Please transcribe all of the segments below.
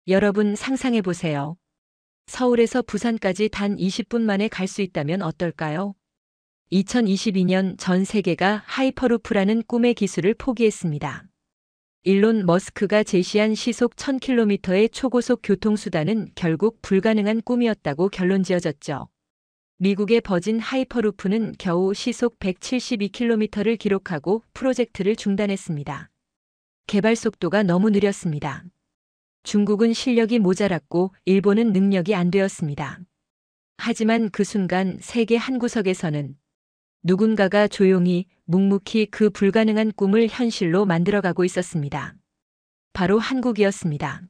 여러분 상상해 보세요. 서울에서 부산까지 단 20분 만에 갈 수 있다면 어떨까요? 2022년 전 세계가 하이퍼루프라는 꿈의 기술을 포기했습니다. 일론 머스크가 제시한 시속 1000km의 초고속 교통수단은 결국 불가능한 꿈이었다고 결론지어졌죠. 미국의 버진 하이퍼루프는 겨우 시속 172km를 기록하고 프로젝트를 중단했습니다. 개발 속도가 너무 느렸습니다. 중국은 실력이 모자랐고 일본은 능력이 안 되었습니다. 하지만 그 순간 세계 한 구석에서는 누군가가 조용히 묵묵히 그 불가능한 꿈을 현실로 만들어가고 있었습니다. 바로 한국이었습니다.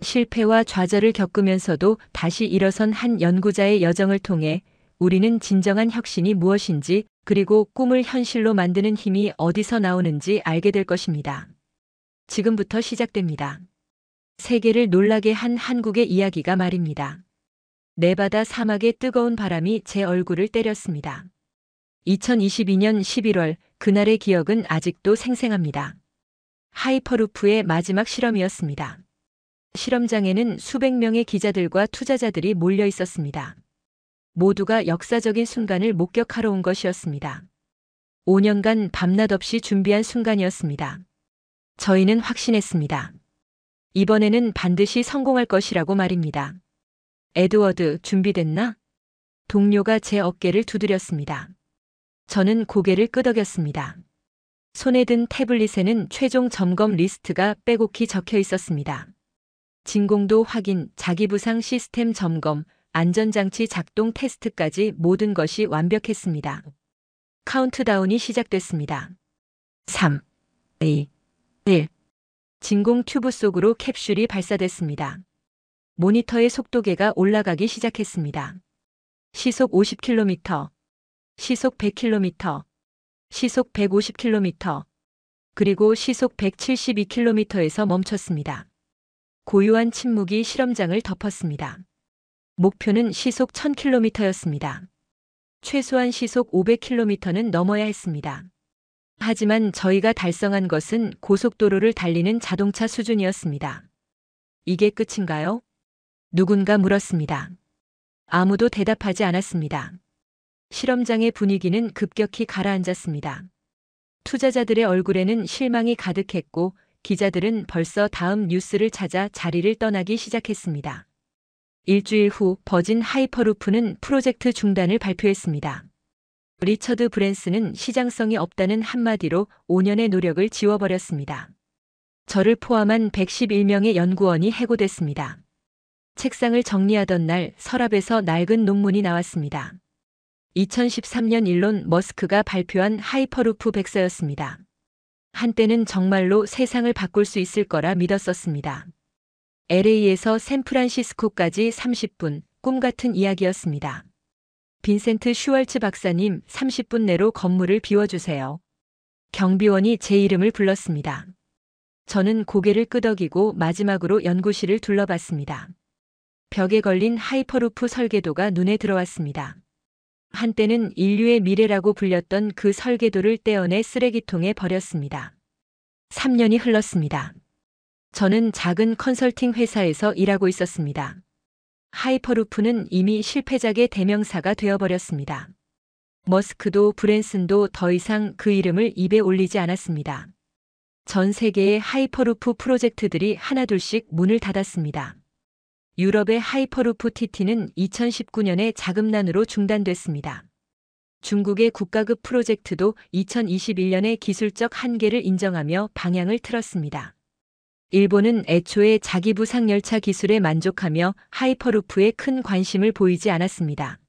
실패와 좌절을 겪으면서도 다시 일어선 한 연구자의 여정을 통해 우리는 진정한 혁신이 무엇인지 그리고 꿈을 현실로 만드는 힘이 어디서 나오는지 알게 될 것입니다. 지금부터 시작됩니다. 세계를 놀라게 한 한국의 이야기가 말입니다. 네바다 사막의 뜨거운 바람이 제 얼굴을 때렸습니다. 2022년 11월 그날의 기억은 아직도 생생합니다. 하이퍼루프의 마지막 실험이었습니다. 실험장에는 수백 명의 기자들과 투자자들이 몰려 있었습니다. 모두가 역사적인 순간을 목격하러 온 것이었습니다. 5년간 밤낮 없이 준비한 순간이었습니다. 저희는 확신했습니다. 이번에는 반드시 성공할 것이라고 말입니다. 에드워드, 준비됐나? 동료가 제 어깨를 두드렸습니다. 저는 고개를 끄덕였습니다. 손에 든 태블릿에는 최종 점검 리스트가 빼곡히 적혀 있었습니다. 진공도 확인, 자기부상 시스템 점검, 안전장치 작동 테스트까지 모든 것이 완벽했습니다. 카운트다운이 시작됐습니다. 3, 2, 1. 진공 튜브 속으로 캡슐이 발사됐습니다. 모니터의 속도계가 올라가기 시작했습니다. 시속 50km, 시속 100km, 시속 150km, 그리고 시속 172km에서 멈췄습니다. 고요한 침묵이 실험장을 덮었습니다. 목표는 시속 1000km였습니다. 최소한 시속 500km는 넘어야 했습니다. 하지만 저희가 달성한 것은 고속도로를 달리는 자동차 수준이었습니다. 이게 끝인가요? 누군가 물었습니다. 아무도 대답하지 않았습니다. 실험장의 분위기는 급격히 가라앉았습니다. 투자자들의 얼굴에는 실망이 가득했고 기자들은 벌써 다음 뉴스를 찾아 자리를 떠나기 시작했습니다. 일주일 후 버진 하이퍼루프는 프로젝트 중단을 발표했습니다. 리처드 브랜슨은 시장성이 없다는 한마디로 5년의 노력을 지워버렸습니다. 저를 포함한 111명의 연구원이 해고됐습니다. 책상을 정리하던 날 서랍에서 낡은 논문이 나왔습니다. 2013년 일론 머스크가 발표한 하이퍼루프 백서였습니다. 한때는 정말로 세상을 바꿀 수 있을 거라 믿었었습니다. LA에서 샌프란시스코까지 30분, 꿈 같은 이야기였습니다. 빈센트 슈왈츠 박사님, 30분 내로 건물을 비워주세요. 경비원이 제 이름을 불렀습니다. 저는 고개를 끄덕이고 마지막으로 연구실을 둘러봤습니다. 벽에 걸린 하이퍼루프 설계도가 눈에 들어왔습니다. 한때는 인류의 미래라고 불렸던 그 설계도를 떼어내 쓰레기통에 버렸습니다. 3년이 흘렀습니다. 저는 작은 컨설팅 회사에서 일하고 있었습니다. 하이퍼루프는 이미 실패작의 대명사가 되어버렸습니다. 머스크도 브랜슨도 더 이상 그 이름을 입에 올리지 않았습니다. 전 세계의 하이퍼루프 프로젝트들이 하나둘씩 문을 닫았습니다. 유럽의 하이퍼루프 TT는 2019년에 자금난으로 중단됐습니다. 중국의 국가급 프로젝트도 2021년에 기술적 한계를 인정하며 방향을 틀었습니다. 일본은 애초에 자기 부상 열차 기술에 만족하며 하이퍼루프에 큰 관심을 보이지 않았습니다.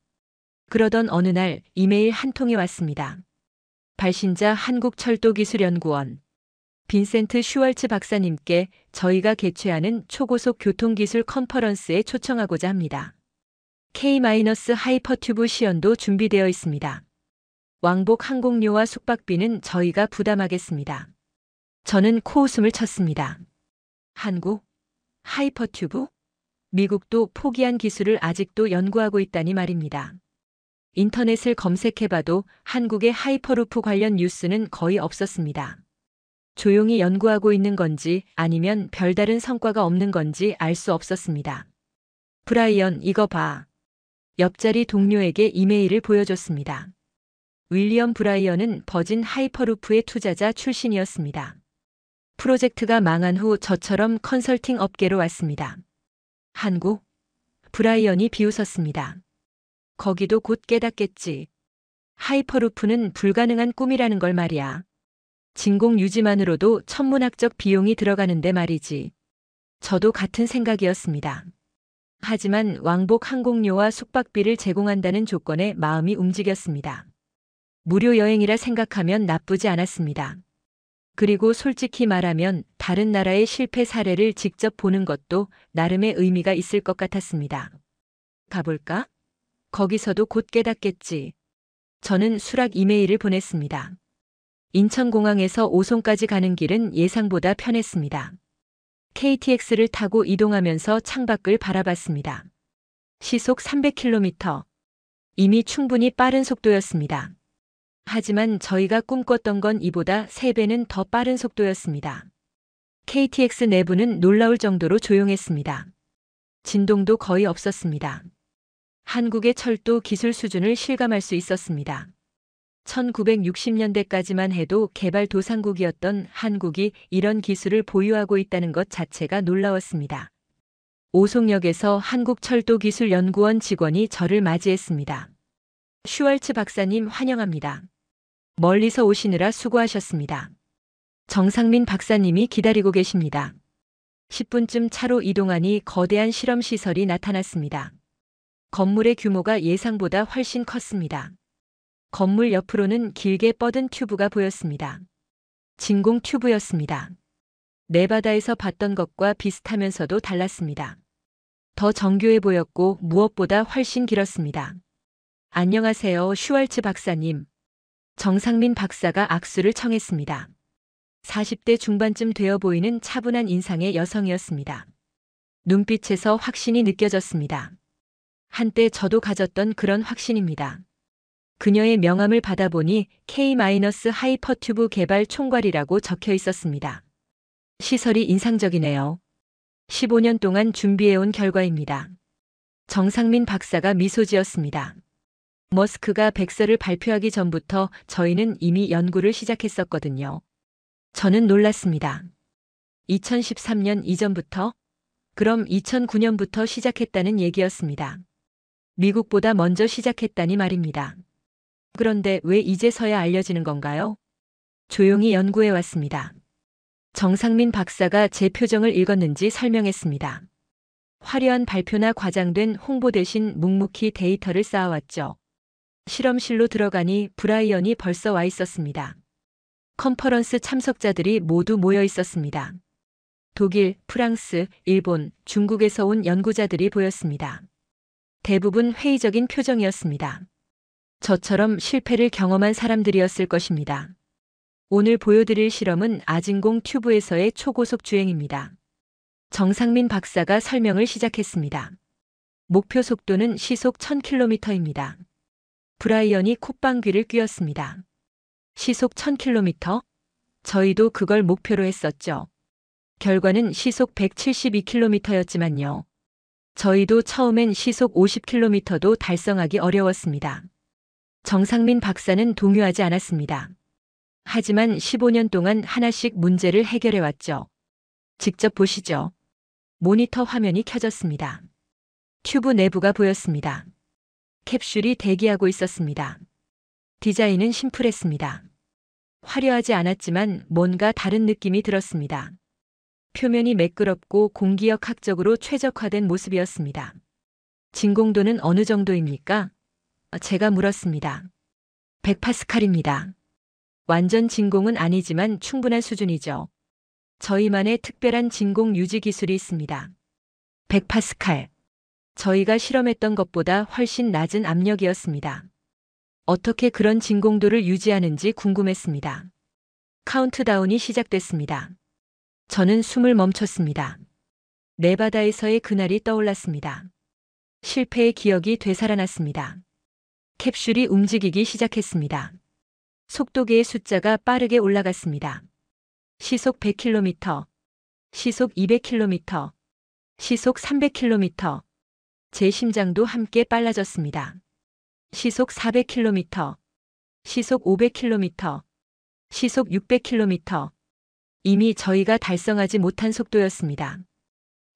그러던 어느 날 이메일 한 통이 왔습니다. 발신자 한국철도기술연구원 빈센트 슈왈츠 박사님께 저희가 개최하는 초고속 교통기술 컨퍼런스에 초청하고자 합니다. K-하이퍼튜브 시연도 준비되어 있습니다. 왕복 항공료와 숙박비는 저희가 부담하겠습니다. 저는 코웃음을 쳤습니다. 한국? 하이퍼튜브? 미국도 포기한 기술을 아직도 연구하고 있다니 말입니다. 인터넷을 검색해봐도 한국의 하이퍼루프 관련 뉴스는 거의 없었습니다. 조용히 연구하고 있는 건지 아니면 별다른 성과가 없는 건지 알 수 없었습니다. 브라이언, 이거 봐. 옆자리 동료에게 이메일을 보여줬습니다. 윌리엄 브라이언은 버진 하이퍼루프의 투자자 출신이었습니다. 프로젝트가 망한 후 저처럼 컨설팅 업계로 왔습니다. 한국? 브라이언이 비웃었습니다. 거기도 곧 깨닫겠지. 하이퍼루프는 불가능한 꿈이라는 걸 말이야. 진공 유지만으로도 천문학적 비용이 들어가는데 말이지. 저도 같은 생각이었습니다. 하지만 왕복 항공료와 숙박비를 제공한다는 조건에 마음이 움직였습니다. 무료 여행이라 생각하면 나쁘지 않았습니다. 그리고 솔직히 말하면 다른 나라의 실패 사례를 직접 보는 것도 나름의 의미가 있을 것 같았습니다. 가볼까? 거기서도 곧 깨닫겠지. 저는 수락 이메일을 보냈습니다. 인천공항에서 오송까지 가는 길은 예상보다 편했습니다. KTX를 타고 이동하면서 창밖을 바라봤습니다. 시속 300km. 이미 충분히 빠른 속도였습니다. 하지만 저희가 꿈꿨던 건 이보다 3배는 더 빠른 속도였습니다. KTX 내부는 놀라울 정도로 조용했습니다. 진동도 거의 없었습니다. 한국의 철도 기술 수준을 실감할 수 있었습니다. 1960년대까지만 해도 개발도상국이었던 한국이 이런 기술을 보유하고 있다는 것 자체가 놀라웠습니다. 오송역에서 한국철도기술연구원 직원이 저를 맞이했습니다. 슈왈츠 박사님 환영합니다. 멀리서 오시느라 수고하셨습니다. 정상민 박사님이 기다리고 계십니다. 10분쯤 차로 이동하니 거대한 실험시설이 나타났습니다. 건물의 규모가 예상보다 훨씬 컸습니다. 건물 옆으로는 길게 뻗은 튜브가 보였습니다. 진공 튜브였습니다. 네바다에서 봤던 것과 비슷하면서도 달랐습니다. 더 정교해 보였고 무엇보다 훨씬 길었습니다. 안녕하세요, 슈왈츠 박사님. 정상민 박사가 악수를 청했습니다. 40대 중반쯤 되어 보이는 차분한 인상의 여성이었습니다. 눈빛에서 확신이 느껴졌습니다. 한때 저도 가졌던 그런 확신입니다. 그녀의 명함을 받아보니 K-하이퍼튜브 개발 총괄이라고 적혀 있었습니다. 시설이 인상적이네요. 15년 동안 준비해온 결과입니다. 정상민 박사가 미소 지었습니다. 머스크가 백서를 발표하기 전부터 저희는 이미 연구를 시작했었거든요. 저는 놀랐습니다. 2013년 이전부터? 그럼 2009년부터 시작했다는 얘기였습니다. 미국보다 먼저 시작했다니 말입니다. 그런데 왜 이제서야 알려지는 건가요? 조용히 연구해 왔습니다. 정상민 박사가 제 표정을 읽었는지 설명했습니다. 화려한 발표나 과장된 홍보 대신 묵묵히 데이터를 쌓아왔죠. 실험실로 들어가니 브라이언이 벌써 와 있었습니다. 컨퍼런스 참석자들이 모두 모여 있었습니다. 독일, 프랑스, 일본, 중국에서 온 연구자들이 보였습니다. 대부분 회의적인 표정이었습니다. 저처럼 실패를 경험한 사람들이었을 것입니다. 오늘 보여드릴 실험은 아진공 튜브에서의 초고속 주행입니다. 정상민 박사가 설명을 시작했습니다. 목표 속도는 시속 1000km입니다. 브라이언이 콧방귀를 뀌었습니다. 시속 1000km? 저희도 그걸 목표로 했었죠. 결과는 시속 172km였지만요. 저희도 처음엔 시속 50km도 달성하기 어려웠습니다. 정상민 박사는 동요하지 않았습니다. 하지만 15년 동안 하나씩 문제를 해결해왔죠. 직접 보시죠. 모니터 화면이 켜졌습니다. 튜브 내부가 보였습니다. 캡슐이 대기하고 있었습니다. 디자인은 심플했습니다. 화려하지 않았지만 뭔가 다른 느낌이 들었습니다. 표면이 매끄럽고 공기역학적으로 최적화된 모습이었습니다. 진공도는 어느 정도입니까? 제가 물었습니다. 100파스칼입니다. 완전 진공은 아니지만 충분한 수준이죠. 저희만의 특별한 진공 유지 기술이 있습니다. 100파스칼. 저희가 실험했던 것보다 훨씬 낮은 압력이었습니다. 어떻게 그런 진공도를 유지하는지 궁금했습니다. 카운트다운이 시작됐습니다. 저는 숨을 멈췄습니다. 네바다에서의 그날이 떠올랐습니다. 실패의 기억이 되살아났습니다. 캡슐이 움직이기 시작했습니다. 속도계의 숫자가 빠르게 올라갔습니다. 시속 100km, 시속 200km, 시속 300km. 제 심장도 함께 빨라졌습니다. 시속 400km, 시속 500km, 시속 600km. 이미 저희가 달성하지 못한 속도였습니다.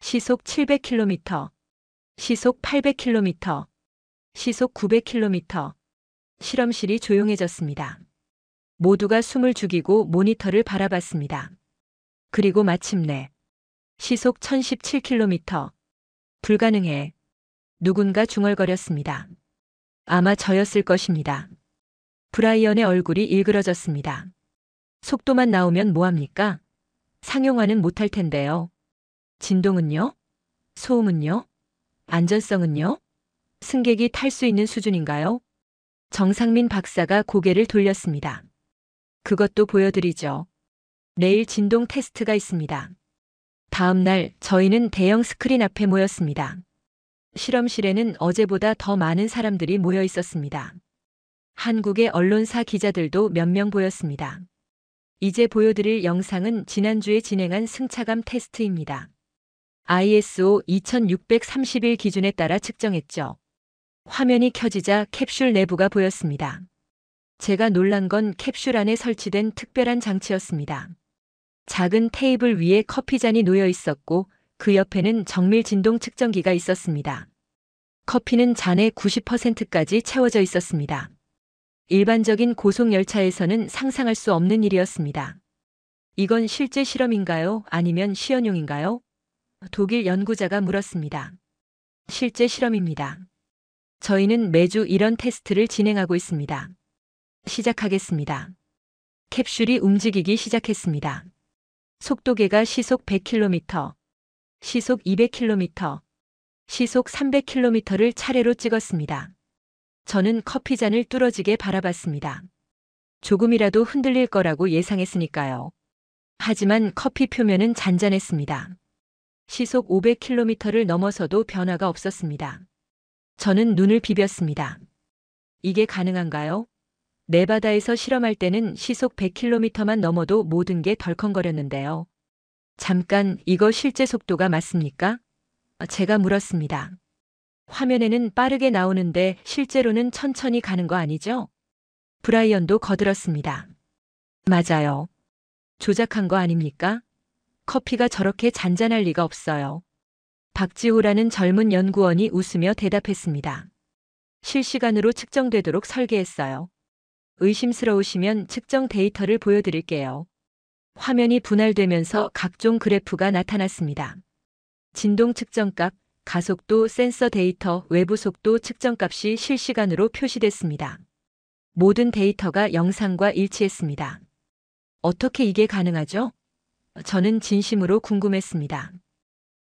시속 700km, 시속 800km, 시속 900km. 실험실이 조용해졌습니다. 모두가 숨을 죽이고 모니터를 바라봤습니다. 그리고 마침내 시속 1017km. 불가능해. 누군가 중얼거렸습니다. 아마 저였을 것입니다. 브라이언의 얼굴이 일그러졌습니다. 속도만 나오면 뭐합니까? 상용화는 못할 텐데요. 진동은요? 소음은요? 안전성은요? 승객이 탈 수 있는 수준인가요? 정상민 박사가 고개를 돌렸습니다. 그것도 보여드리죠. 내일 진동 테스트가 있습니다. 다음 날 저희는 대형 스크린 앞에 모였습니다. 실험실에는 어제보다 더 많은 사람들이 모여 있었습니다. 한국의 언론사 기자들도 몇 명 보였습니다. 이제 보여드릴 영상은 지난주에 진행한 승차감 테스트입니다. ISO 2631 기준에 따라 측정했죠. 화면이 켜지자 캡슐 내부가 보였습니다. 제가 놀란 건 캡슐 안에 설치된 특별한 장치였습니다. 작은 테이블 위에 커피잔이 놓여 있었고 그 옆에는 정밀 진동 측정기가 있었습니다. 커피는 잔의 90%까지 채워져 있었습니다. 일반적인 고속열차에서는 상상할 수 없는 일이었습니다. 이건 실제 실험인가요? 아니면 시연용인가요? 독일 연구자가 물었습니다. 실제 실험입니다. 저희는 매주 이런 테스트를 진행하고 있습니다. 시작하겠습니다. 캡슐이 움직이기 시작했습니다. 속도계가 시속 100km, 시속 200km, 시속 300km를 차례로 찍었습니다. 저는 커피잔을 뚫어지게 바라봤습니다. 조금이라도 흔들릴 거라고 예상했으니까요. 하지만 커피 표면은 잔잔했습니다. 시속 500km를 넘어서도 변화가 없었습니다. 저는 눈을 비볐습니다. 이게 가능한가요? 네바다에서 실험할 때는 시속 100km만 넘어도 모든 게 덜컹거렸는데요. 잠깐, 이거 실제 속도가 맞습니까? 제가 물었습니다. 화면에는 빠르게 나오는데 실제로는 천천히 가는 거 아니죠? 브라이언도 거들었습니다. 맞아요. 조작한 거 아닙니까? 커피가 저렇게 잔잔할 리가 없어요. 박지호라는 젊은 연구원이 웃으며 대답했습니다. 실시간으로 측정되도록 설계했어요. 의심스러우시면 측정 데이터를 보여드릴게요. 화면이 분할되면서 각종 그래프가 나타났습니다. 진동 측정값, 가속도 센서 데이터, 외부 속도 측정값이 실시간으로 표시됐습니다. 모든 데이터가 영상과 일치했습니다. 어떻게 이게 가능하죠? 저는 진심으로 궁금했습니다.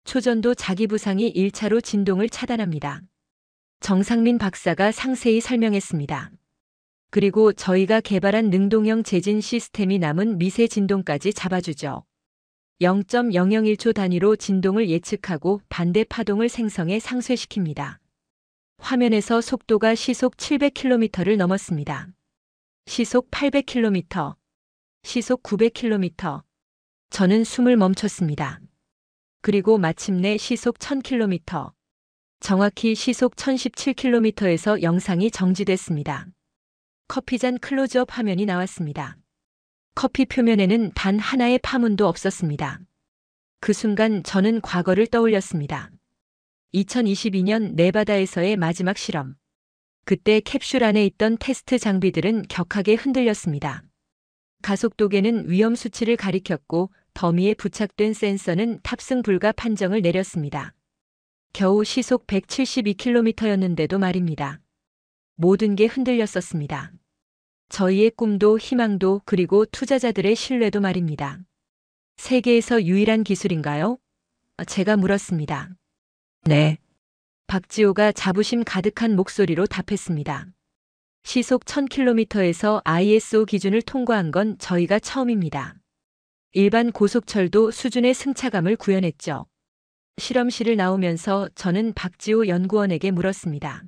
초전도 자기부상이 1차로 진동을 차단합니다. 정상민 박사가 상세히 설명했습니다. 그리고 저희가 개발한 능동형 재진 시스템이 남은 미세 진동까지 잡아주죠. 0.001초 단위로 진동을 예측하고 반대 파동을 생성해 상쇄시킵니다. 화면에서 속도가 시속 700km를 넘었습니다. 시속 800km, 시속 900km. 저는 숨을 멈췄습니다. 그리고 마침내 시속 1000km, 정확히 시속 1017km에서 영상이 정지됐습니다. 커피잔 클로즈업 화면이 나왔습니다. 커피 표면에는 단 하나의 파문도 없었습니다. 그 순간 저는 과거를 떠올렸습니다. 2022년 네바다에서의 마지막 실험. 그때 캡슐 안에 있던 테스트 장비들은 격하게 흔들렸습니다. 가속도계는 위험 수치를 가리켰고 더미에 부착된 센서는 탑승 불가 판정을 내렸습니다. 겨우 시속 172km였는데도 말입니다. 모든 게 흔들렸었습니다. 저희의 꿈도 희망도 그리고 투자자들의 신뢰도 말입니다. 세계에서 유일한 기술인가요? 제가 물었습니다. 네. 박지호가 자부심 가득한 목소리로 답했습니다. 시속 1000km에서 ISO 기준을 통과한 건 저희가 처음입니다. 일반 고속철도 수준의 승차감을 구현했죠. 실험실을 나오면서 저는 박지호 연구원에게 물었습니다.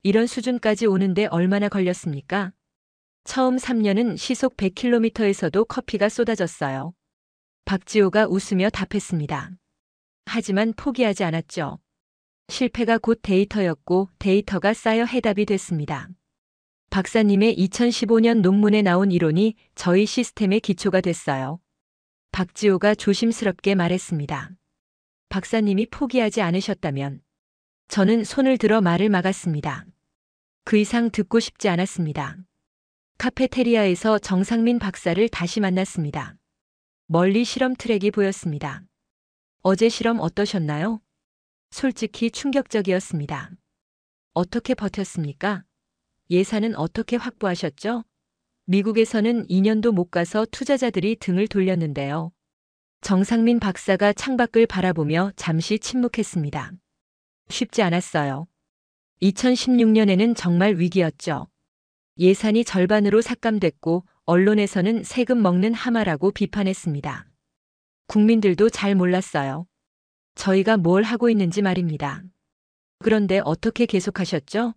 이런 수준까지 오는데 얼마나 걸렸습니까? 처음 3년은 시속 100km에서도 커피가 쏟아졌어요. 박지호가 웃으며 답했습니다. 하지만 포기하지 않았죠. 실패가 곧 데이터였고 데이터가 쌓여 해답이 됐습니다. 박사님의 2015년 논문에 나온 이론이 저희 시스템의 기초가 됐어요. 박지호가 조심스럽게 말했습니다. 박사님이 포기하지 않으셨다면 저는 손을 들어 말을 막았습니다. 그 이상 듣고 싶지 않았습니다. 카페테리아에서 정상민 박사를 다시 만났습니다. 멀리 실험 트랙이 보였습니다. 어제 실험 어떠셨나요? 솔직히 충격적이었습니다. 어떻게 버텼습니까? 예산은 어떻게 확보하셨죠? 미국에서는 2년도 못 가서 투자자들이 등을 돌렸는데요. 정상민 박사가 창밖을 바라보며 잠시 침묵했습니다. 쉽지 않았어요. 2016년에는 정말 위기였죠. 예산이 절반으로 삭감됐고 언론에서는 세금 먹는 하마라고 비판했습니다. 국민들도 잘 몰랐어요. 저희가 뭘 하고 있는지 말입니다. 그런데 어떻게 계속하셨죠?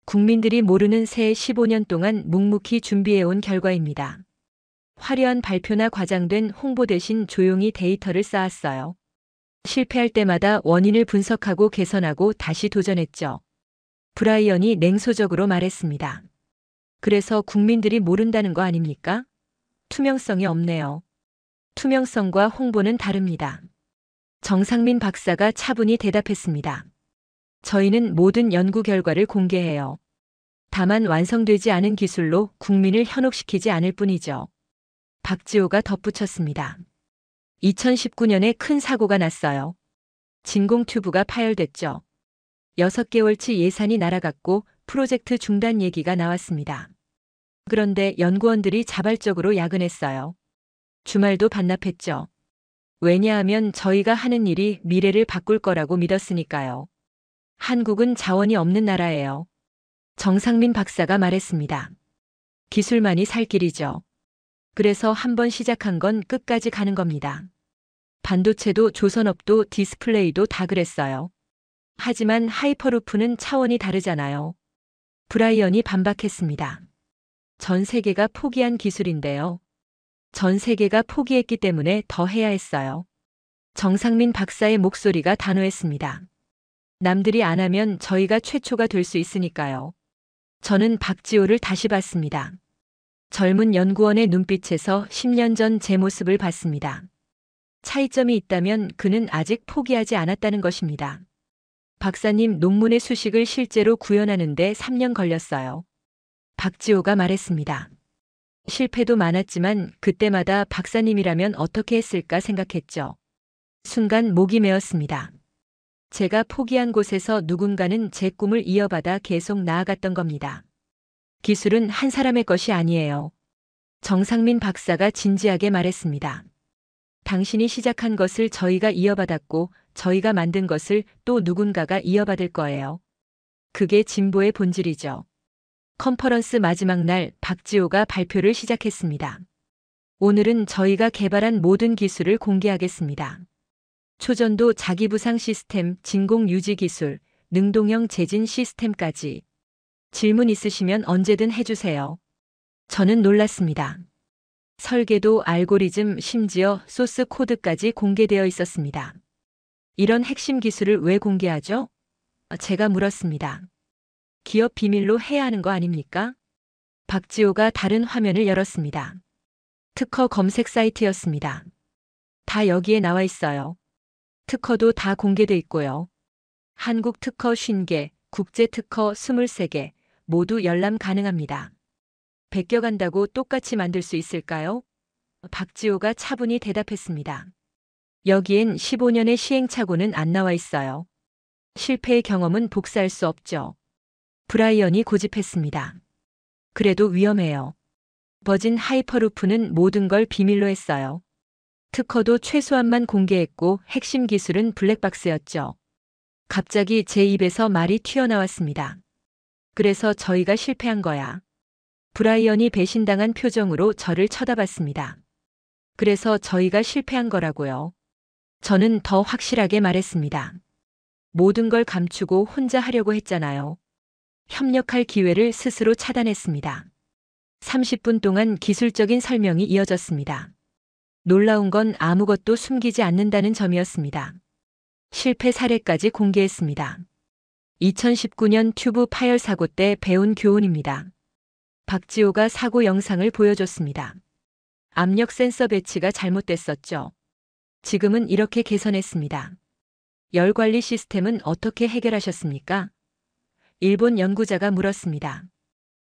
국민들이 모르는 새 15년 동안 묵묵히 준비해온 결과입니다. 화려한 발표나 과장된 홍보 대신 조용히 데이터를 쌓았어요. 실패할 때마다 원인을 분석하고 개선하고 다시 도전했죠. 브라이언이 냉소적으로 말했습니다. 그래서 국민들이 모른다는 거 아닙니까? 투명성이 없네요. 투명성과 홍보는 다릅니다. 정상민 박사가 차분히 대답했습니다. 저희는 모든 연구 결과를 공개해요. 다만 완성되지 않은 기술로 국민을 현혹시키지 않을 뿐이죠. 박지호가 덧붙였습니다. 2019년에 큰 사고가 났어요. 진공 튜브가 파열됐죠. 6개월치 예산이 날아갔고 프로젝트 중단 얘기가 나왔습니다. 그런데 연구원들이 자발적으로 야근했어요. 주말도 반납했죠. 왜냐하면 저희가 하는 일이 미래를 바꿀 거라고 믿었으니까요. 한국은 자원이 없는 나라예요. 정상민 박사가 말했습니다. 기술만이 살 길이죠. 그래서 한번 시작한 건 끝까지 가는 겁니다. 반도체도 조선업도 디스플레이도 다 그랬어요. 하지만 하이퍼루프는 차원이 다르잖아요. 브라이언이 반박했습니다. 전 세계가 포기한 기술인데요. 전 세계가 포기했기 때문에 더 해야 했어요. 정상민 박사의 목소리가 단호했습니다. 남들이 안 하면 저희가 최초가 될 수 있으니까요. 저는 박지호를 다시 봤습니다. 젊은 연구원의 눈빛에서 10년 전 제 모습을 봤습니다. 차이점이 있다면 그는 아직 포기하지 않았다는 것입니다. 박사님 논문의 수식을 실제로 구현하는 데 3년 걸렸어요. 박지호가 말했습니다. 실패도 많았지만 그때마다 박사님이라면 어떻게 했을까 생각했죠. 순간 목이 메었습니다. 제가 포기한 곳에서 누군가는 제 꿈을 이어받아 계속 나아갔던 겁니다. 기술은 한 사람의 것이 아니에요. 정상민 박사가 진지하게 말했습니다. 당신이 시작한 것을 저희가 이어받았고 저희가 만든 것을 또 누군가가 이어받을 거예요. 그게 진보의 본질이죠. 컨퍼런스 마지막 날 박지호가 발표를 시작했습니다. 오늘은 저희가 개발한 모든 기술을 공개하겠습니다. 초전도 자기부상 시스템, 진공 유지 기술, 능동형 재진 시스템까지. 질문 있으시면 언제든 해주세요. 저는 놀랐습니다. 설계도, 알고리즘, 심지어 소스 코드까지 공개되어 있었습니다. 이런 핵심 기술을 왜 공개하죠? 제가 물었습니다. 기업 비밀로 해야 하는 거 아닙니까? 박지호가 다른 화면을 열었습니다. 특허 검색 사이트였습니다. 다 여기에 나와 있어요. 특허도 다 공개돼 있고요. 한국 특허 50개, 국제 특허 23개, 모두 열람 가능합니다. 베껴간다고 똑같이 만들 수 있을까요? 박지호가 차분히 대답했습니다. 여기엔 15년의 시행착오는 안 나와 있어요. 실패의 경험은 복사할 수 없죠. 브라이언이 고집했습니다. 그래도 위험해요. 버진 하이퍼루프는 모든 걸 비밀로 했어요. 특허도 최소한만 공개했고 핵심 기술은 블랙박스였죠. 갑자기 제 입에서 말이 튀어나왔습니다. 그래서 저희가 실패한 거야. 브라이언이 배신당한 표정으로 저를 쳐다봤습니다. 그래서 저희가 실패한 거라고요. 저는 더 확실하게 말했습니다. 모든 걸 감추고 혼자 하려고 했잖아요. 협력할 기회를 스스로 차단했습니다. 30분 동안 기술적인 설명이 이어졌습니다. 놀라운 건 아무것도 숨기지 않는다는 점이었습니다. 실패 사례까지 공개했습니다. 2019년 튜브 파열 사고 때 배운 교훈입니다. 박지호가 사고 영상을 보여줬습니다. 압력 센서 배치가 잘못됐었죠. 지금은 이렇게 개선했습니다. 열 관리 시스템은 어떻게 해결하셨습니까? 일본 연구자가 물었습니다.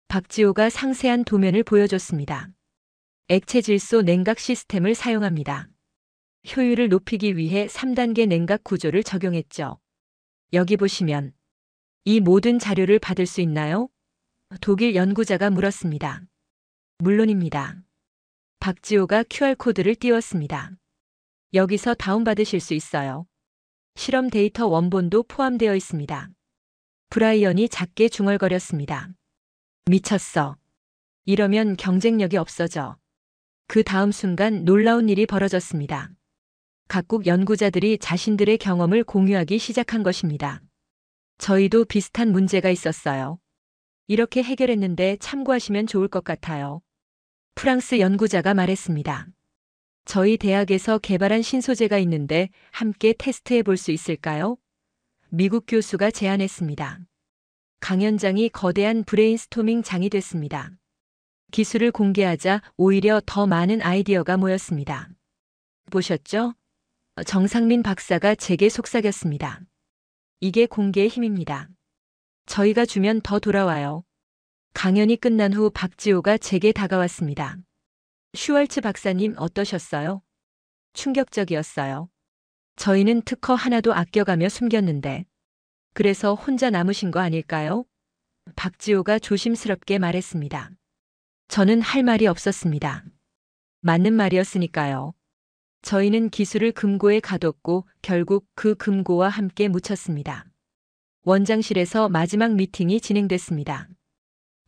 박지호가 상세한 도면을 보여줬습니다. 액체 질소 냉각 시스템을 사용합니다. 효율을 높이기 위해 3단계 냉각 구조를 적용했죠. 여기 보시면 이 모든 자료를 받을 수 있나요? 독일 연구자가 물었습니다. 물론입니다. 박지호가 QR코드를 띄웠습니다. 여기서 다운받으실 수 있어요. 실험 데이터 원본도 포함되어 있습니다. 브라이언이 작게 중얼거렸습니다. 미쳤어. 이러면 경쟁력이 없어져. 그 다음 순간 놀라운 일이 벌어졌습니다. 각국 연구자들이 자신들의 경험을 공유하기 시작한 것입니다. 저희도 비슷한 문제가 있었어요. 이렇게 해결했는데 참고하시면 좋을 것 같아요. 프랑스 연구자가 말했습니다. 저희 대학에서 개발한 신소재가 있는데 함께 테스트해 볼 수 있을까요? 미국 교수가 제안했습니다. 강연장이 거대한 브레인스토밍 장이 됐습니다. 기술을 공개하자 오히려 더 많은 아이디어가 모였습니다. 보셨죠? 정상민 박사가 제게 속삭였습니다. 이게 공개의 힘입니다. 저희가 주면 더 돌아와요. 강연이 끝난 후 박지호가 제게 다가왔습니다. 슈왈츠 박사님 어떠셨어요? 충격적이었어요. 저희는 특허 하나도 아껴가며 숨겼는데. 그래서 혼자 남으신 거 아닐까요? 박지호가 조심스럽게 말했습니다. 저는 할 말이 없었습니다. 맞는 말이었으니까요. 저희는 기술을 금고에 가뒀고 결국 그 금고와 함께 묻혔습니다. 원장실에서 마지막 미팅이 진행됐습니다.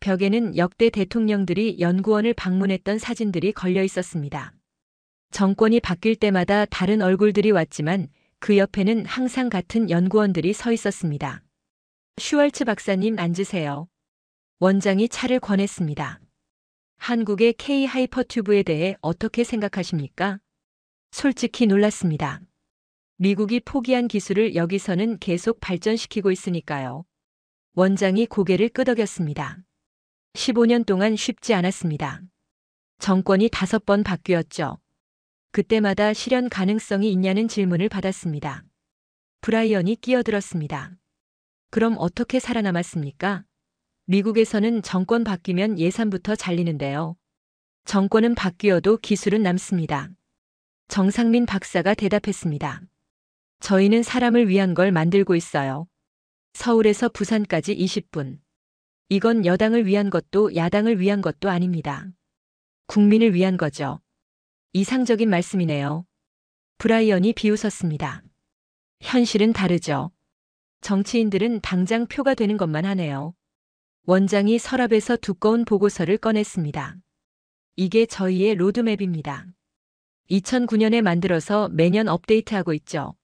벽에는 역대 대통령들이 연구원을 방문했던 사진들이 걸려 있었습니다. 정권이 바뀔 때마다 다른 얼굴들이 왔지만 그 옆에는 항상 같은 연구원들이 서 있었습니다. 슈왈츠 박사님 앉으세요. 원장이 차를 권했습니다. 한국의 K 하이퍼튜브에 대해 어떻게 생각하십니까? 솔직히 놀랐습니다. 미국이 포기한 기술을 여기서는 계속 발전시키고 있으니까요. 원장이 고개를 끄덕였습니다. 15년 동안 쉽지 않았습니다. 정권이 5번 바뀌었죠. 그때마다 실현 가능성이 있냐는 질문을 받았습니다. 브라이언이 끼어들었습니다. 그럼 어떻게 살아남았습니까? 미국에서는 정권 바뀌면 예산부터 잘리는데요. 정권은 바뀌어도 기술은 남습니다. 정상민 박사가 대답했습니다. 저희는 사람을 위한 걸 만들고 있어요. 서울에서 부산까지 20분. 이건 여당을 위한 것도 야당을 위한 것도 아닙니다. 국민을 위한 거죠. 이상적인 말씀이네요. 브라이언이 비웃었습니다. 현실은 다르죠. 정치인들은 당장 표가 되는 것만 하네요. 원장이 서랍에서 두꺼운 보고서를 꺼냈습니다. 이게 저희의 로드맵입니다. 2009년에 만들어서 매년 업데이트하고 있죠.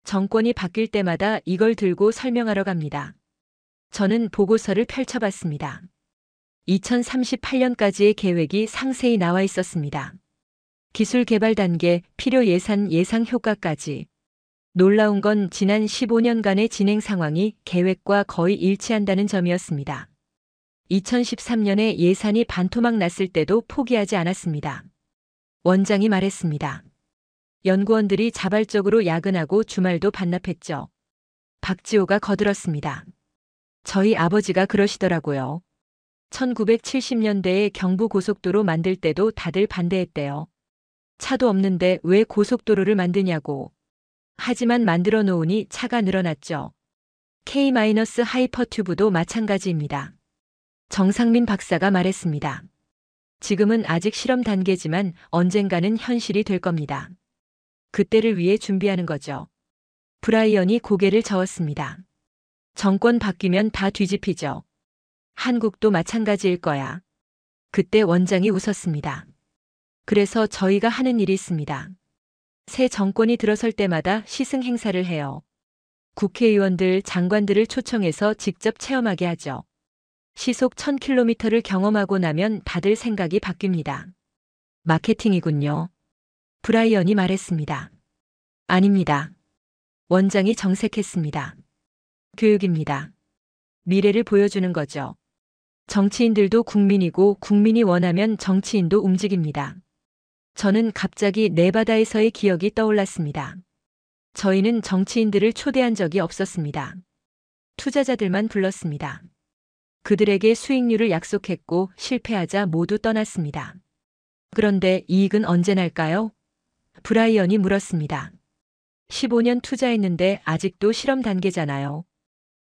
정권이 바뀔 때마다 이걸 들고 설명하러 갑니다. 저는 보고서를 펼쳐봤습니다. 2038년까지의 계획이 상세히 나와 있었습니다. 기술 개발 단계, 필요 예산 예상 효과까지. 놀라운 건 지난 15년간의 진행 상황이 계획과 거의 일치한다는 점이었습니다. 2013년에 예산이 반토막 났을 때도 포기하지 않았습니다. 원장이 말했습니다. 연구원들이 자발적으로 야근하고 주말도 반납했죠. 박지호가 거들었습니다. 저희 아버지가 그러시더라고요. 1970년대에 경부고속도로 만들 때도 다들 반대했대요. 차도 없는데 왜 고속도로를 만드냐고. 하지만 만들어 놓으니 차가 늘어났죠. K-하이퍼튜브도 마찬가지입니다. 정상민 박사가 말했습니다. 지금은 아직 실험 단계지만 언젠가는 현실이 될 겁니다. 그때를 위해 준비하는 거죠. 브라이언이 고개를 저었습니다. 정권 바뀌면 다 뒤집히죠. 한국도 마찬가지일 거야. 그때 원장이 웃었습니다. 그래서 저희가 하는 일이 있습니다. 새 정권이 들어설 때마다 시승 행사를 해요. 국회의원들, 장관들을 초청해서 직접 체험하게 하죠. 시속 1000km를 경험하고 나면 다들 생각이 바뀝니다. 마케팅이군요. 브라이언이 말했습니다. 아닙니다. 원장이 정색했습니다. 교육입니다. 미래를 보여주는 거죠. 정치인들도 국민이고 국민이 원하면 정치인도 움직입니다. 저는 갑자기 네바다에서의 기억이 떠올랐습니다. 저희는 정치인들을 초대한 적이 없었습니다. 투자자들만 불렀습니다. 그들에게 수익률을 약속했고 실패하자 모두 떠났습니다. 그런데 이익은 언제 날까요? 브라이언이 물었습니다. 15년 투자했는데 아직도 실험 단계잖아요.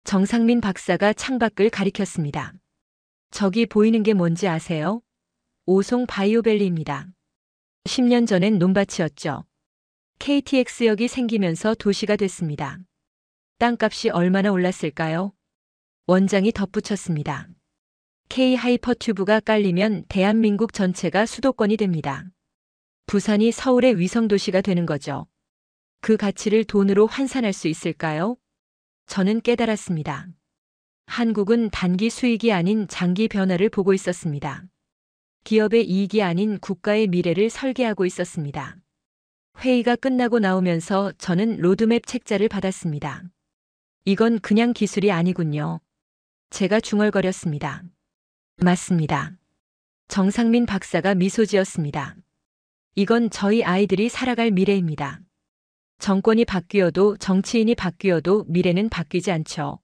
정상민 박사가 창밖을 가리켰습니다. 저기 보이는 게 뭔지 아세요? 오송 바이오밸리입니다. 10년 전엔 논밭이었죠. KTX역이 생기면서 도시가 됐습니다. 땅값이 얼마나 올랐을까요? 원장이 덧붙였습니다. K 하이퍼튜브가 깔리면 대한민국 전체가 수도권이 됩니다. 부산이 서울의 위성도시가 되는 거죠. 그 가치를 돈으로 환산할 수 있을까요? 저는 깨달았습니다. 한국은 단기 수익이 아닌 장기 변화를 보고 있었습니다. 기업의 이익이 아닌 국가의 미래를 설계하고 있었습니다. 회의가 끝나고 나오면서 저는 로드맵 책자를 받았습니다. 이건 그냥 기술이 아니군요. 제가 중얼거렸습니다. 맞습니다. 정상민 박사가 미소 지었습니다. 이건 저희 아이들이 살아갈 미래입니다. 정권이 바뀌어도 정치인이 바뀌어도 미래는 바뀌지 않죠.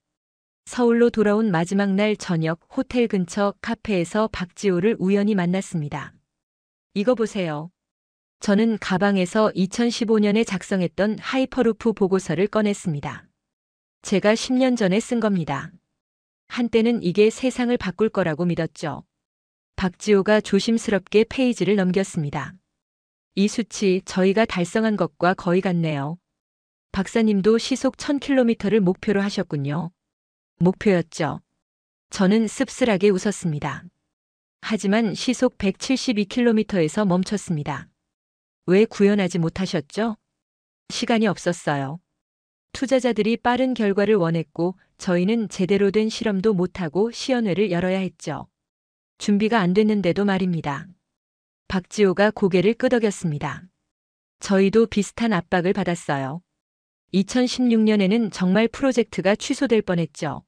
서울로 돌아온 마지막 날 저녁 호텔 근처 카페에서 박지호를 우연히 만났습니다. 이거 보세요. 저는 가방에서 2015년에 작성했던 하이퍼루프 보고서를 꺼냈습니다. 제가 10년 전에 쓴 겁니다. 한때는 이게 세상을 바꿀 거라고 믿었죠. 박지호가 조심스럽게 페이지를 넘겼습니다. 이 수치 저희가 달성한 것과 거의 같네요. 박사님도 시속 1000km를 목표로 하셨군요. 목표였죠. 저는 씁쓸하게 웃었습니다. 하지만 시속 172km에서 멈췄습니다. 왜 구현하지 못하셨죠? 시간이 없었어요. 투자자들이 빠른 결과를 원했고 저희는 제대로 된 실험도 못하고 시연회를 열어야 했죠. 준비가 안 됐는데도 말입니다. 박지호가 고개를 끄덕였습니다. 저희도 비슷한 압박을 받았어요. 2016년에는 정말 프로젝트가 취소될 뻔했죠.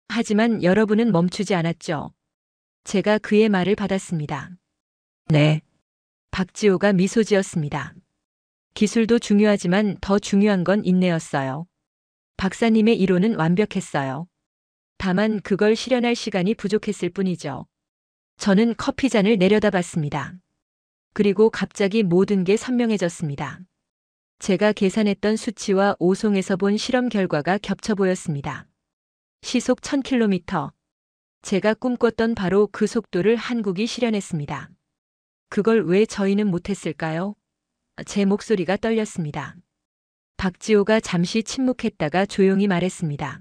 하지만 여러분은 멈추지 않았죠. 제가 그의 말을 받았습니다. 네. 박지호가 미소 지었습니다. 기술도 중요하지만 더 중요한 건 인내였어요. 박사님의 이론은 완벽했어요. 다만 그걸 실현할 시간이 부족했을 뿐이죠. 저는 커피잔을 내려다봤습니다. 그리고 갑자기 모든 게 선명해졌습니다. 제가 계산했던 수치와 오송에서 본 실험 결과가 겹쳐 보였습니다. 시속 1000km. 제가 꿈꿨던 바로 그 속도를 한국이 실현했습니다. 그걸 왜 저희는 못했을까요? 제 목소리가 떨렸습니다. 박지호가 잠시 침묵했다가 조용히 말했습니다.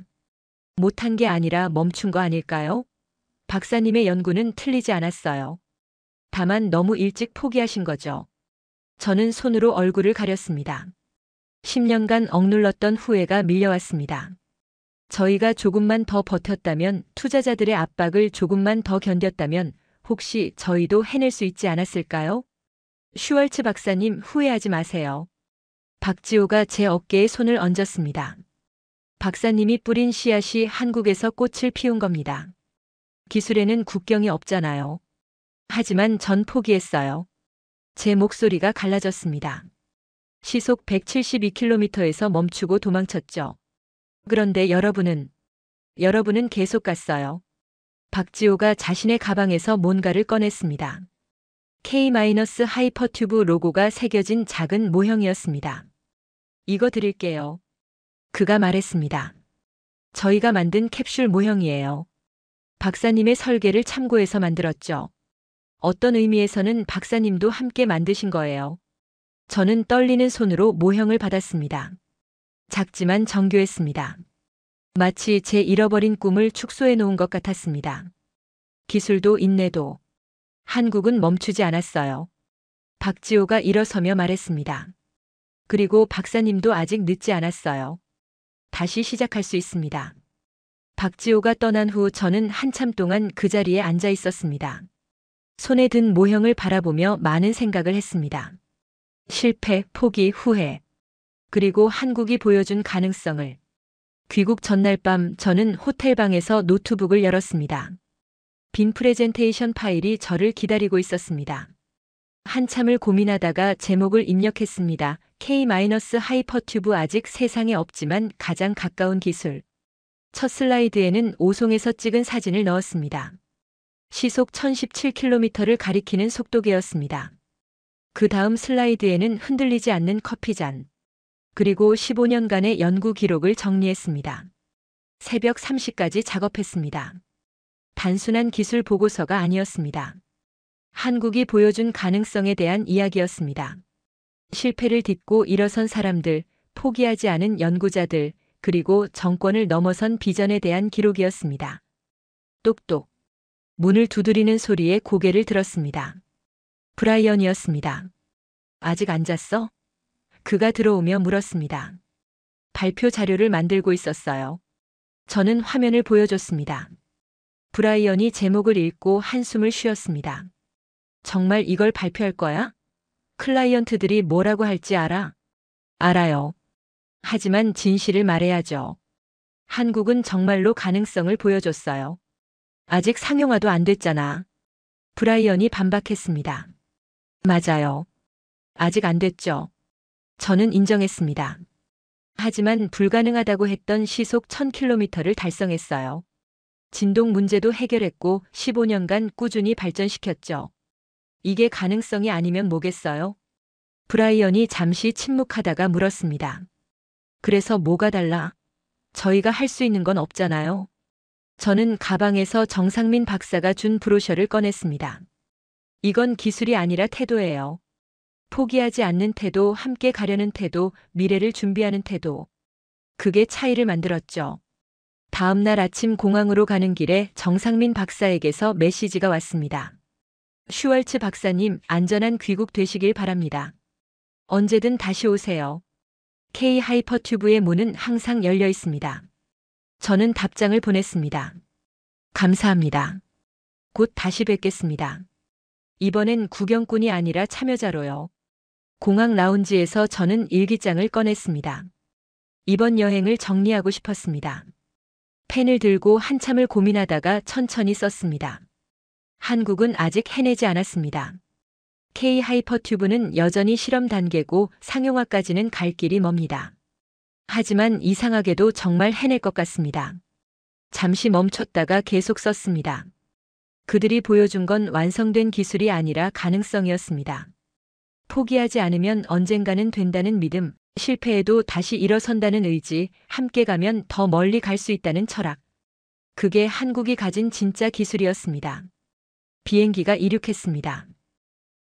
못한 게 아니라 멈춘 거 아닐까요? 박사님의 연구는 틀리지 않았어요. 다만 너무 일찍 포기하신 거죠. 저는 손으로 얼굴을 가렸습니다. 10년간 억눌렀던 후회가 밀려왔습니다. 저희가 조금만 더 버텼다면, 투자자들의 압박을 조금만 더 견뎠다면 혹시 저희도 해낼 수 있지 않았을까요? 슈왈츠 박사님, 후회하지 마세요. 박지호가 제 어깨에 손을 얹었습니다. 박사님이 뿌린 씨앗이 한국에서 꽃을 피운 겁니다. 기술에는 국경이 없잖아요. 하지만 전 포기했어요. 제 목소리가 갈라졌습니다. 시속 172km에서 멈추고 도망쳤죠. 그런데 여러분은 계속 갔어요. 박지호가 자신의 가방에서 뭔가를 꺼냈습니다. K-하이퍼튜브 로고가 새겨진 작은 모형이었습니다. 이거 드릴게요. 그가 말했습니다. 저희가 만든 캡슐 모형이에요. 박사님의 설계를 참고해서 만들었죠. 어떤 의미에서는 박사님도 함께 만드신 거예요. 저는 떨리는 손으로 모형을 받았습니다. 작지만 정교했습니다. 마치 제 잃어버린 꿈을 축소해 놓은 것 같았습니다. 기술도 인내도. 한국은 멈추지 않았어요. 박지호가 일어서며 말했습니다. 그리고 박사님도 아직 늦지 않았어요. 다시 시작할 수 있습니다. 박지호가 떠난 후 저는 한참 동안 그 자리에 앉아 있었습니다. 손에 든 모형을 바라보며 많은 생각을 했습니다. 실패, 포기, 후회. 그리고 한국이 보여준 가능성을. 귀국 전날 밤 저는 호텔방에서 노트북을 열었습니다. 빈 프레젠테이션 파일이 저를 기다리고 있었습니다. 한참을 고민하다가 제목을 입력했습니다. K-하이퍼튜브 아직 세상에 없지만 가장 가까운 기술. 첫 슬라이드에는 오송에서 찍은 사진을 넣었습니다. 시속 1017km를 가리키는 속도계였습니다. 그 다음 슬라이드에는 흔들리지 않는 커피잔. 그리고 15년간의 연구 기록을 정리했습니다. 새벽 3시까지 작업했습니다. 단순한 기술 보고서가 아니었습니다. 한국이 보여준 가능성에 대한 이야기였습니다. 실패를 딛고 일어선 사람들, 포기하지 않은 연구자들, 그리고 정권을 넘어선 비전에 대한 기록이었습니다. 똑똑. 문을 두드리는 소리에 고개를 들었습니다. 브라이언이었습니다. 아직 안 잤어? 그가 들어오며 물었습니다. 발표 자료를 만들고 있었어요. 저는 화면을 보여줬습니다. 브라이언이 제목을 읽고 한숨을 쉬었습니다. 정말 이걸 발표할 거야? 클라이언트들이 뭐라고 할지 알아? 알아요. 하지만 진실을 말해야죠. 한국은 정말로 가능성을 보여줬어요. 아직 상용화도 안 됐잖아. 브라이언이 반박했습니다. 맞아요. 아직 안 됐죠. 저는 인정했습니다. 하지만 불가능하다고 했던 시속 1000km를 달성했어요. 진동 문제도 해결했고 15년간 꾸준히 발전시켰죠. 이게 가능성이 아니면 뭐겠어요? 브라이언이 잠시 침묵하다가 물었습니다. 그래서 뭐가 달라? 저희가 할 수 있는 건 없잖아요. 저는 가방에서 정상민 박사가 준 브로셔를 꺼냈습니다. 이건 기술이 아니라 태도예요. 포기하지 않는 태도, 함께 가려는 태도, 미래를 준비하는 태도. 그게 차이를 만들었죠. 다음 날 아침 공항으로 가는 길에 정상민 박사에게서 메시지가 왔습니다. 슈왈츠 박사님, 안전한 귀국 되시길 바랍니다. 언제든 다시 오세요. K-하이퍼튜브의 문은 항상 열려 있습니다. 저는 답장을 보냈습니다. 감사합니다. 곧 다시 뵙겠습니다. 이번엔 구경꾼이 아니라 참여자로요. 공항 라운지에서 저는 일기장을 꺼냈습니다. 이번 여행을 정리하고 싶었습니다. 펜을 들고 한참을 고민하다가 천천히 썼습니다. 한국은 아직 해내지 않았습니다. K-하이퍼튜브는 여전히 실험 단계고 상용화까지는 갈 길이 멉니다. 하지만 이상하게도 정말 해낼 것 같습니다. 잠시 멈췄다가 계속 썼습니다. 그들이 보여준 건 완성된 기술이 아니라 가능성이었습니다. 포기하지 않으면 언젠가는 된다는 믿음, 실패해도 다시 일어선다는 의지, 함께 가면 더 멀리 갈 수 있다는 철학. 그게 한국이 가진 진짜 기술이었습니다. 비행기가 이륙했습니다.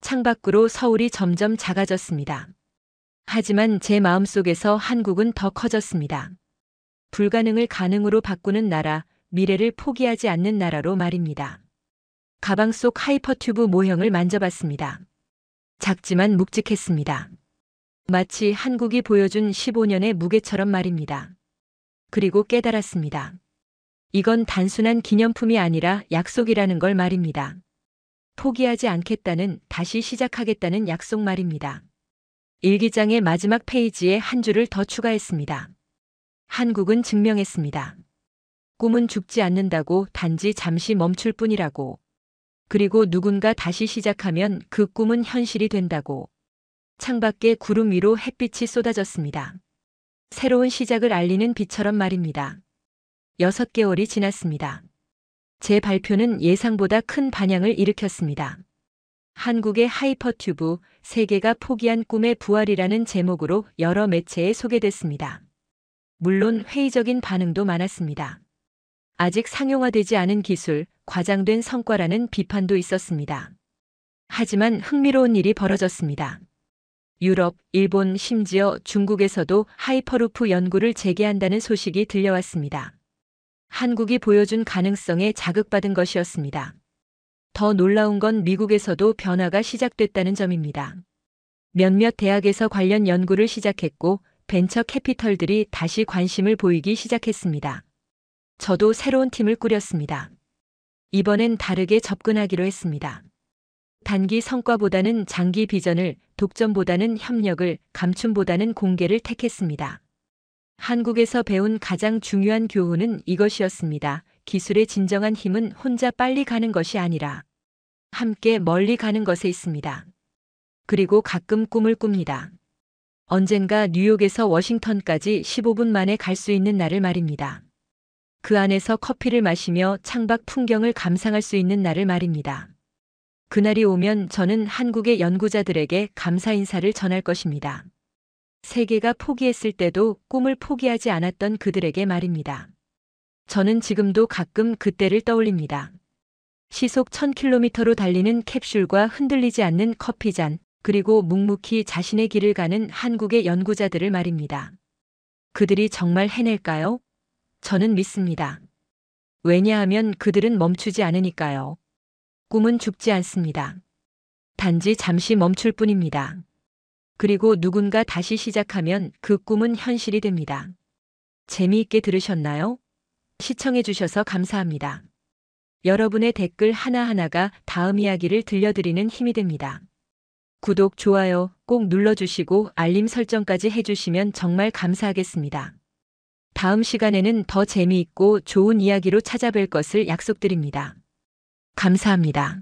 창밖으로 서울이 점점 작아졌습니다. 하지만 제 마음속에서 한국은 더 커졌습니다. 불가능을 가능으로 바꾸는 나라, 미래를 포기하지 않는 나라로 말입니다. 가방 속 하이퍼튜브 모형을 만져봤습니다. 작지만 묵직했습니다. 마치 한국이 보여준 15년의 무게처럼 말입니다. 그리고 깨달았습니다. 이건 단순한 기념품이 아니라 약속이라는 걸 말입니다. 포기하지 않겠다는, 다시 시작하겠다는 약속 말입니다. 일기장의 마지막 페이지에 한 줄을 더 추가했습니다. 한국은 증명했습니다. 꿈은 죽지 않는다고, 단지 잠시 멈출 뿐이라고. 그리고 누군가 다시 시작하면 그 꿈은 현실이 된다고. 창밖에 구름 위로 햇빛이 쏟아졌습니다. 새로운 시작을 알리는 빛처럼 말입니다. 6개월이 지났습니다. 제 발표는 예상보다 큰 반향을 일으켰습니다. 한국의 하이퍼튜브, 세계가 포기한 꿈의 부활이라는 제목으로 여러 매체에 소개됐습니다. 물론 회의적인 반응도 많았습니다. 아직 상용화되지 않은 기술, 과장된 성과라는 비판도 있었습니다. 하지만 흥미로운 일이 벌어졌습니다. 유럽, 일본, 심지어 중국에서도 하이퍼루프 연구를 재개한다는 소식이 들려왔습니다. 한국이 보여준 가능성에 자극받은 것이었습니다. 더 놀라운 건 미국에서도 변화가 시작됐다는 점입니다. 몇몇 대학에서 관련 연구를 시작했고 벤처 캐피털들이 다시 관심을 보이기 시작했습니다. 저도 새로운 팀을 꾸렸습니다. 이번엔 다르게 접근하기로 했습니다. 단기 성과보다는 장기 비전을, 독점보다는 협력을, 감춤보다는 공개를 택했습니다. 한국에서 배운 가장 중요한 교훈은 이것이었습니다. 기술의 진정한 힘은 혼자 빨리 가는 것이 아니라 함께 멀리 가는 것에 있습니다. 그리고 가끔 꿈을 꿉니다. 언젠가 뉴욕에서 워싱턴까지 15분 만에 갈 수 있는 날을 말입니다. 그 안에서 커피를 마시며 창밖 풍경을 감상할 수 있는 날을 말입니다. 그날이 오면 저는 한국의 연구자들에게 감사 인사를 전할 것입니다. 세계가 포기했을 때도 꿈을 포기하지 않았던 그들에게 말입니다. 저는 지금도 가끔 그때를 떠올립니다. 시속 1000km로 달리는 캡슐과 흔들리지 않는 커피잔, 그리고 묵묵히 자신의 길을 가는 한국의 연구자들을 말입니다. 그들이 정말 해낼까요? 저는 믿습니다. 왜냐하면 그들은 멈추지 않으니까요. 꿈은 죽지 않습니다. 단지 잠시 멈출 뿐입니다. 그리고 누군가 다시 시작하면 그 꿈은 현실이 됩니다. 재미있게 들으셨나요? 시청해주셔서 감사합니다. 여러분의 댓글 하나하나가 다음 이야기를 들려드리는 힘이 됩니다. 구독, 좋아요 꼭 눌러주시고 알림 설정까지 해주시면 정말 감사하겠습니다. 다음 시간에는 더 재미있고 좋은 이야기로 찾아뵐 것을 약속드립니다. 감사합니다.